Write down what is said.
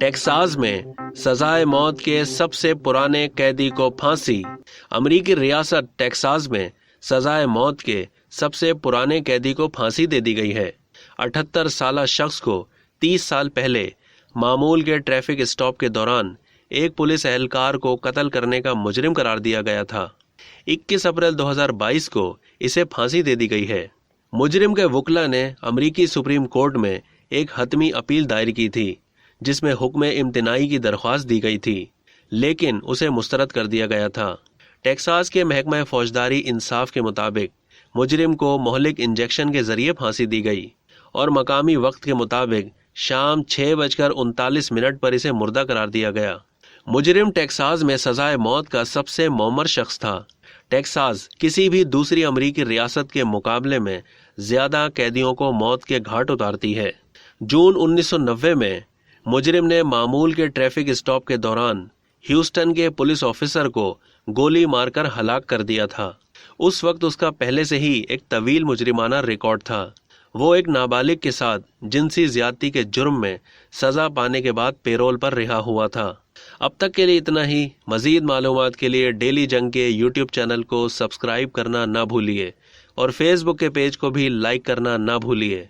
Texas में सजाए मौत के सबसे पुराने कैदी को फांसी। अमेरिकी रियासत टेक्सास में सजाए मौत के सबसे पुराने कैदी को फांसी दे दी गई है। 78 साल शख्स को 30 साल पहले मामूल के ट्रैफिक स्टॉप के दौरान एक पुलिस एहलकार को कत्ल करने का मुजरिम करार दिया गया था। 21 अप्रैल 2022 को इसे फांसी दे दी गई है। मुजरिम के वकील ने अमेरिकी सुप्रीम कोर्ट में एक हतमी अपील दायर की थी, जिसमें हुक्म इम्तिनाई की दरख्वास्त दी गई थी, लेकिन उसे मुस्तरद कर दिया गया था। टेक्सास के महकमा फौजदारी इंसाफ के मुताबिक मुजरिम को मोहलिक इंजेक्शन के जरिए फांसी दी गई और मकामी वक्त के मुताबिक शाम 6:39 पर इसे मुर्दा करार दिया गया। मुजरिम टेक्सास में सजाए मौत का सबसे मौमर शख्स था। टेक्सास किसी भी दूसरी अमेरिकी रियासत के मुकाबले में ज्यादा कैदियों को मौत के घाट उतारती है। जून 1990 में मुजरिम ने मामूल के ट्रैफिक स्टॉप के दौरान ह्यूस्टन के पुलिस ऑफिसर को गोली मारकर हलाक कर दिया था। उस वक्त उसका पहले से ही एक तवील मुजरिमाना रिकॉर्ड था। वो एक नाबालिग के साथ जिनसी ज्यादती के जुर्म में सजा पाने के बाद पेरोल पर रिहा हुआ था। अब तक के लिए इतना ही। मजीद मालूमात के लिए डेली जंग के यूट्यूब चैनल को सब्सक्राइब करना ना भूलिए और फेसबुक के पेज को भी लाइक करना ना भूलिए।